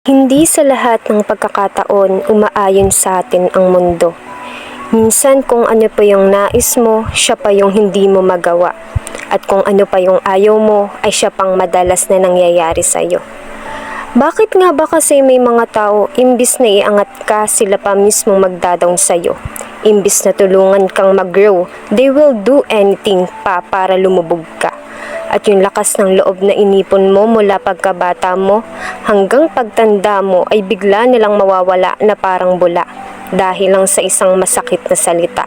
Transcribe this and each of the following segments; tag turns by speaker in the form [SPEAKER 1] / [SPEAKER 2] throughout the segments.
[SPEAKER 1] Hindi sa lahat ng pagkakataon umaayon sa atin ang mundo. Minsan kung ano pa yung nais mo, siya pa yung hindi mo magawa. At kung ano pa yung ayaw mo, ay siya pang madalas na nangyayari sa'yo. Bakit nga ba kasi may mga tao, imbis na iangat ka, sila pa mismo magdadown sa'yo? Imbis na tulungan kang mag-grow, they will do anything pa para lumubog ka. At yung lakas ng loob na inipon mo mula pagkabata mo hanggang pagtanda mo ay bigla nilang mawawala na parang bula dahil lang sa isang masakit na salita.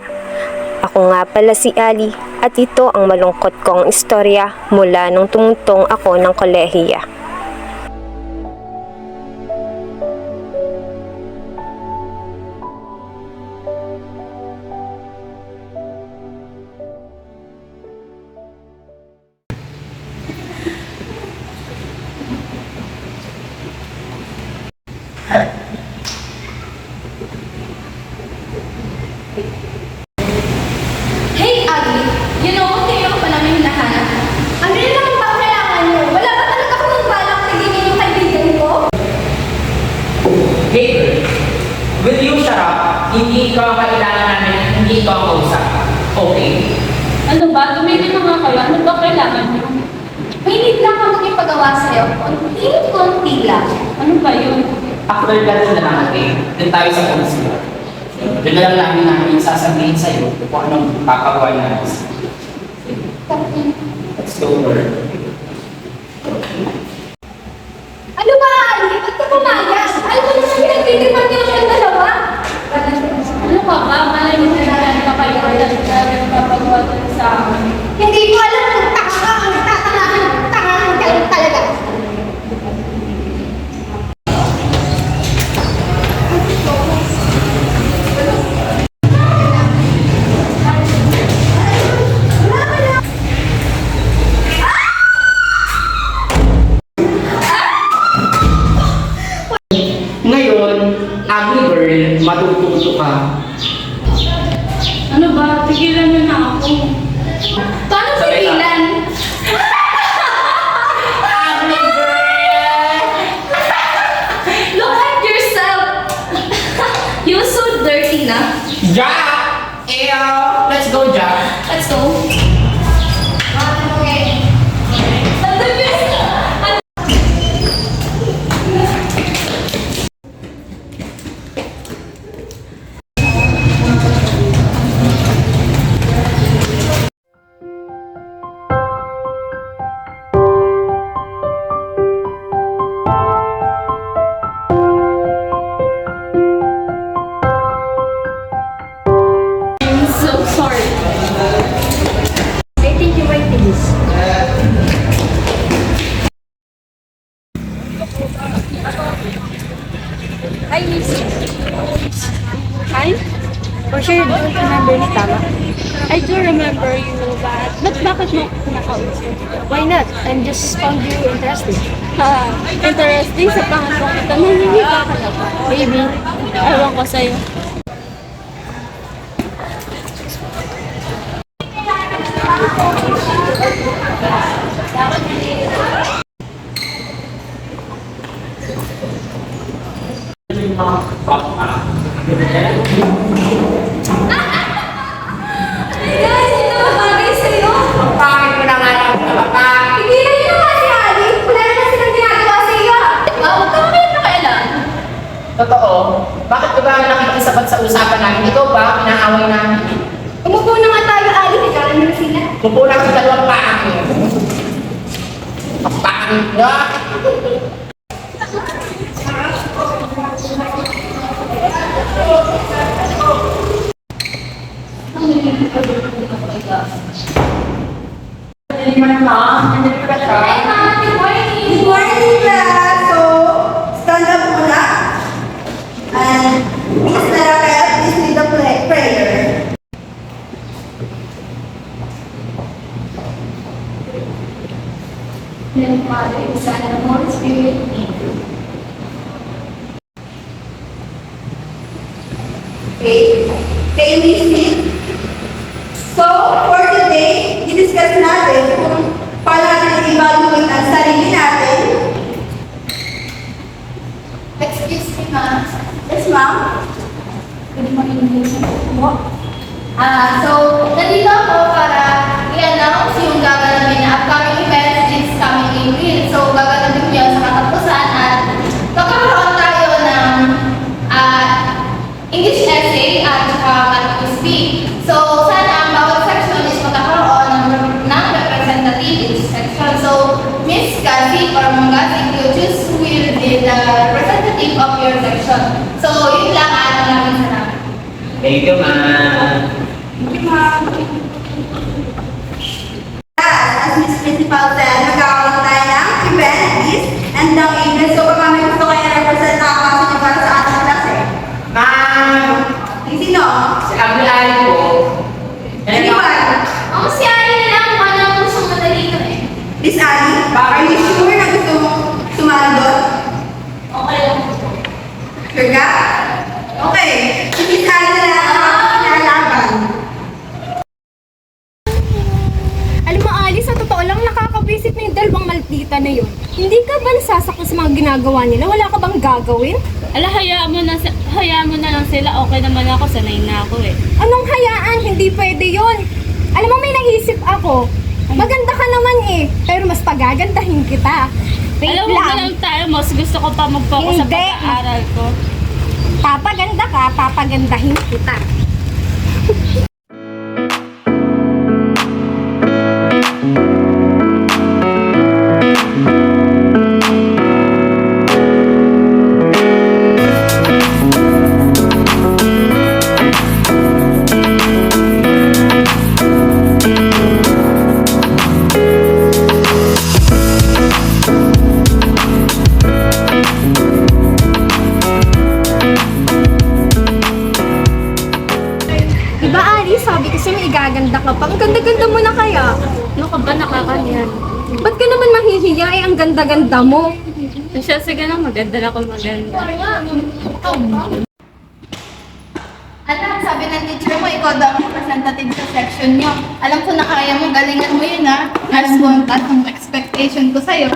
[SPEAKER 1] Ako nga pala si Ali at ito ang malungkot kong istorya mula nung tumutong ako ng kolehiya.
[SPEAKER 2] Hey, Agli! You know, kanina ko pa namin hinahanap. Ano yun naman ba ang kailangan nyo? Wala ba talaga akong balak tigilin yung kaibigan ko?
[SPEAKER 3] Hey girl, will you shut up? Hindi ikaw ang kailangan namin, hindi ikaw ang kausap. Okay?
[SPEAKER 4] Ano ba? Tumigil na nga kayo. Ano ba kailangan niyo?
[SPEAKER 2] May need lang ako magipagawa sa'yo. Konti-konti lang.
[SPEAKER 4] Ano ba yun?
[SPEAKER 3] After that na lang natin, dun tayo sa konsulat. Doon na lang namin sasabihin sa'yo kung anong papagawa natin. Let's go, girl.
[SPEAKER 2] Ano ba, Agli? Ba't ka pumayas? Alam mo naman pinagtitipan niyo siyang dalawa?
[SPEAKER 4] Ano ka ba? Malay mo na pa kayo na papagawa sa akin.
[SPEAKER 2] Hindi ko alam kung taka ka. Ang tanga ka talaga.
[SPEAKER 3] Ngayon, ugly girl, matututo ka.
[SPEAKER 4] Ano ba? Tigilan niyo na ako.
[SPEAKER 2] Paano pigilan?
[SPEAKER 3] Ugly girl!
[SPEAKER 2] Look at yourself! You're so dirty na.
[SPEAKER 3] Jack! Let's go, Jack.
[SPEAKER 2] Let's go. Okay.
[SPEAKER 4] I'm so sorry.
[SPEAKER 2] I think you might be this.
[SPEAKER 4] I miss you. Hi? For sure you don't remember me, tama? I do remember you, but bakit mo ako nakausap?
[SPEAKER 5] Why not? I'm just found you interesting.
[SPEAKER 4] Ha, interesting sa pangatlo kita. Naniniba ka na ba? Baby, ewan ko sa'yo.
[SPEAKER 2] Guys, hindi naman bagay sa'yo.
[SPEAKER 3] Ang pangit mo na nga lang ito, baka.
[SPEAKER 2] Pigilan niyo naman si Ali. Wala naman silang ginagawa sa iyo.
[SPEAKER 4] Huwag ka kami nakailan.
[SPEAKER 3] Totoo, bakit ka ba nakikisabat sa usapan namin? Ikaw ba, pinaaway namin?
[SPEAKER 2] Umupo na nga tayo, Ali. Nagkaroon na sila.
[SPEAKER 3] Pupunan ka sa dalawang pangit mo. Ang pangit nyo. Hindi man lang, hindi ka siya.
[SPEAKER 2] Hi, Ma. Good morning.
[SPEAKER 6] Good morning, class. So, stand up muna. And Miss Naraka, please lead the prayer.
[SPEAKER 2] Then, Father, the Son, and the Holy Spirit.
[SPEAKER 6] Okay? Stay listening. So, for today, i-discuss natin kung paano natin i-evaluate ang sarili natin
[SPEAKER 2] ma'am. Yes, ma'am. Pwede mo English po. So, nandito ako para i-announce yung gaganapin na upcoming events this coming April. So, gaganapin ko yan sa katapusan at magkakaroon tayo ng English essay at saka math to speak. So, sana ang bawat section is magkakaroon ng representative each section. So, Miss Gazi or Ma'am Gazi, you choose who will be the representative of your section. So, yun lang at maraming salamat.
[SPEAKER 3] Thank you, ma'am.
[SPEAKER 6] As Miss Principal said, magkakaroon tayo ng event, is, and ng April. So, baka may gusto kayo represent na ako sa para sa ating klase.
[SPEAKER 3] Ma'am!
[SPEAKER 6] Sino?
[SPEAKER 3] Si Abdul Ali po.
[SPEAKER 6] Anyone?
[SPEAKER 2] Ang si Ali na lang kung ano ang gusto mo dito eh.
[SPEAKER 6] Miss Ali, are you sure na gusto mong sumali doon?
[SPEAKER 2] Okay lang.
[SPEAKER 6] Sure ka? Okay. Si Miss Ali na lang ang kinalaban.
[SPEAKER 5] Alam mo, Alice, sa totoo lang, nakaka-visit na yung dalawang maldita na yun. Hindi ka ba nasasaktan sa mga ginagawa nila? Wala ka bang gagawin?
[SPEAKER 4] Ala, hayaan mo na lang sila. Okay naman ako, sanay na ako eh.
[SPEAKER 5] Anong hayaan? Hindi pwede yun. Alam mo, may naisip ako. Maganda ka naman eh, pero mas pagagandahin kita. Wait
[SPEAKER 4] Alam mo na
[SPEAKER 5] lang.
[SPEAKER 4] lang tayo, mas gusto ko pa mag-focus sa
[SPEAKER 5] Hindi.
[SPEAKER 4] pag-aaral ko.
[SPEAKER 5] Papaganda ka, papagandahin kita. Diba, Alice? Sabi kasi may igaganda ka pa. Ang ganda-ganda mo na kaya.
[SPEAKER 4] Ano ka ba nakakahiyan?
[SPEAKER 5] Ba't ka naman mahihiya eh? Ang ganda-ganda mo.
[SPEAKER 4] Siya, sige na, maganda na ako maganda.
[SPEAKER 2] Alam, sabi ng teacher mo, ikaw daw ang representative sa section niyo. Alam ko na kaya mo, galingan mo yun ha. As one task ng expectation ko sa'yo.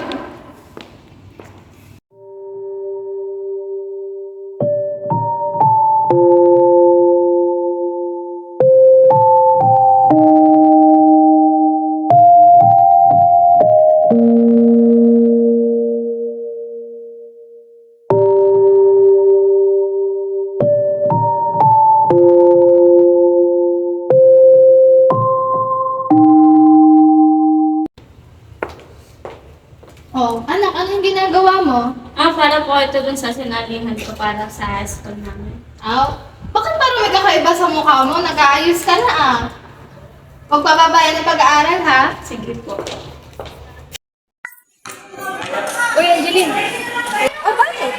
[SPEAKER 2] Oh, anak, anong ginagawa mo?
[SPEAKER 4] Para po ito dun sa sinalihan ko para sa high school namin.
[SPEAKER 2] Aw, bakit parang may kakaiba sa mukha mo? Nag-aayos ka na ah. Huwag pababayan ng pag-aaral ha.
[SPEAKER 4] Sige po.
[SPEAKER 5] Uy, Angeline. Oh, bakit?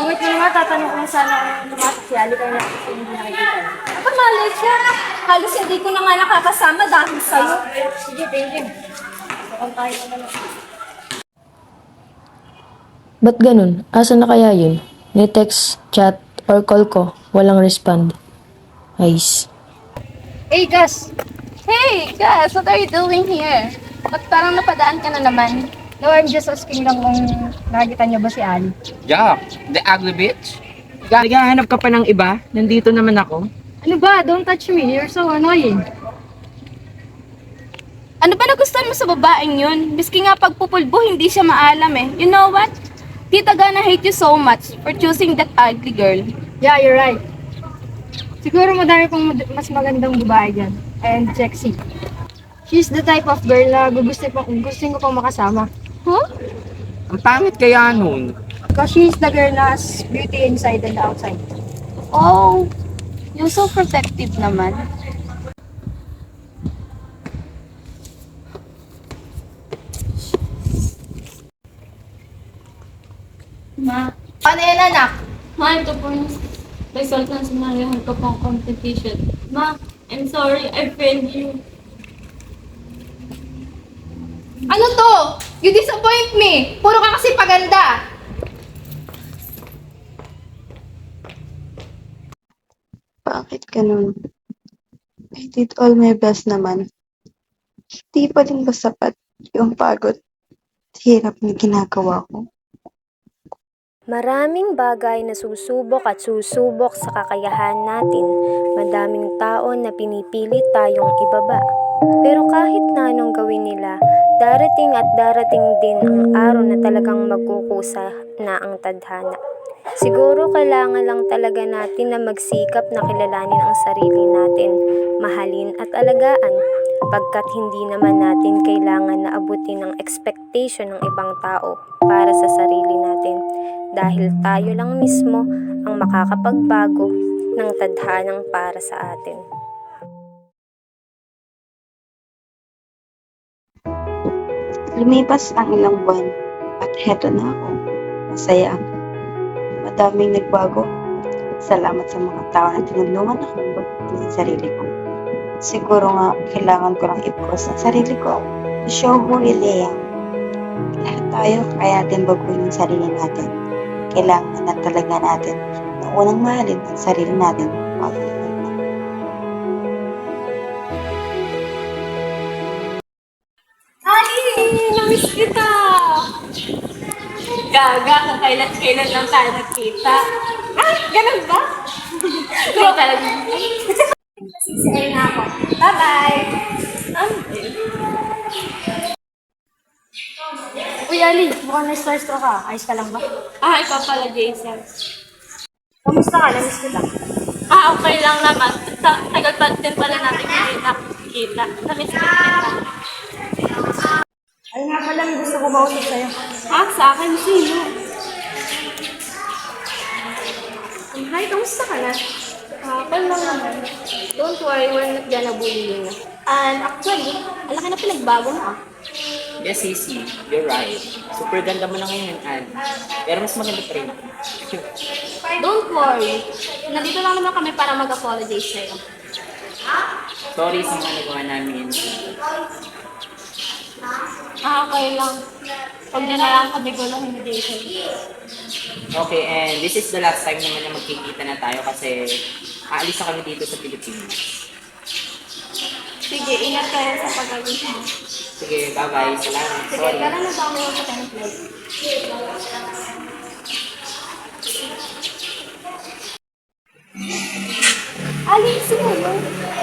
[SPEAKER 5] Wait mo naman, tatanong ko sana kung lumakas si Ali kayo na kasi hindi nakikita. Ako, malay siya. Halos hindi ko na nga nakakasama dahil sa'yo. Sige, thank you. Bakit tayo naman.
[SPEAKER 7] Ba't ganun? Asa na kaya yun? Ni-text, chat, or call ko, walang respond. Ayos.
[SPEAKER 5] Hey, Gus. Hey, Gus, what are you doing here? Ba't parang napadaan ka na naman? No, I'm just asking lang kung nakikita niyo ba si Ali.
[SPEAKER 3] Yeah, the ugly bitch. Naghahanap ka pa ng iba? Nandito naman ako.
[SPEAKER 5] Ano ba? Don't touch me. You're so annoying.
[SPEAKER 4] Ano ba nagustuhan mo sa babaeng yun? Biski nga pagpupulbo, hindi siya maalam eh. You know what? Tita gonna hate you so much for choosing that ugly girl.
[SPEAKER 5] Yeah, you're right. Siguro madami pang mas magandang babae dyan. And sexy. She's the type of girl na gusto ko pang makasama.
[SPEAKER 4] Huh?
[SPEAKER 3] Ang pangit kaya nun.
[SPEAKER 5] Because she's the girl na has beauty inside and outside.
[SPEAKER 4] Oh, you're so protective naman. Ma,
[SPEAKER 2] Paano yan anak?
[SPEAKER 4] ito po yung result ng sinalihan ko pang competition. Ma, I'm sorry, I failed you.
[SPEAKER 2] Ano to? You disappoint me. Puro ka kasi paganda.
[SPEAKER 8] Bakit ganun? I did all my best naman. Hindi pa din ba sapat yung pagod at hirap na ginagawa ko?
[SPEAKER 1] Maraming bagay na susubok at susubok sa kakayahan natin. Madaming tao na pinipilit tayong ibaba. Pero kahit na anong gawin nila, darating at darating din ang araw na talagang magkukusa na ang tadhana. Siguro kailangan lang talaga natin na magsikap na kilalanin ang sarili natin, mahalin at alagaan, pagkat hindi naman natin kailangan na abutin ang expectation ng ibang tao para sa sarili natin, dahil tayo lang mismo ang makakapagbago ng tadhanang para sa atin.
[SPEAKER 8] Lumipas ang ilang buwan at heto na ako. Masaya ako. Madaming nagbago. Salamat sa mga tao na tinulungan akong baguhin ang sarili ko. Siguro nga, kailangan ko lang i-post ang sarili ko to show who really I am. Lahat tayo kaya natin baguhin ang sarili natin. Kailangan na talaga natin na unang mahalin ang sarili natin bago ang iba.
[SPEAKER 5] Ali! Namiss kita! Gaga, kung kailan lang tayo nagkita. Ah, ganun ba? Ikaw talaga. Sisirain na ako. Bye-bye!
[SPEAKER 4] Uy, Ali, mukhang na-stress ka. Ayos ka lang ba?
[SPEAKER 5] Ah, ikaw pala, Jason.
[SPEAKER 4] Kamusta ka? Namiss kita.
[SPEAKER 5] Ah, okay lang naman. Tagal pa din pala natin hindi nakikita. Namiss ko kita.
[SPEAKER 4] Ay nga pala, may gusto ko mausap sa'yo.
[SPEAKER 5] Ah, sa akin, sino?
[SPEAKER 4] Hi, kamusta ka na?
[SPEAKER 5] Okay lang naman.
[SPEAKER 4] Don't worry, we're not gonna bully you na.
[SPEAKER 5] And actually, ang laki na pinagbago mo ah.
[SPEAKER 3] Yes, Sisi, you're right. Super ganda mo na ngayon, Ann. Pero mas maganda pa rin ako.
[SPEAKER 5] Don't worry. Nandito lang naman kami para mag-apologize sa'yo.
[SPEAKER 3] Sorry sa mga nagawa namin.
[SPEAKER 5] Ah, okay lang. Huwag niyo na lang kami guluhin ni Jason.
[SPEAKER 3] Okay, and this is the last time naman na magkikita na tayo kasi aalis na kami dito sa Pilipinas.
[SPEAKER 5] Sige, ingat kayo sa pag-alis mo.
[SPEAKER 3] Sige, bye-bye. Salamat.
[SPEAKER 5] Sige,
[SPEAKER 3] Sorry.
[SPEAKER 5] tara na tayo sa template. Alin, sino yun?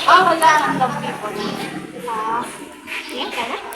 [SPEAKER 5] Ah, wala. Ang love people. Ah, yan ka na.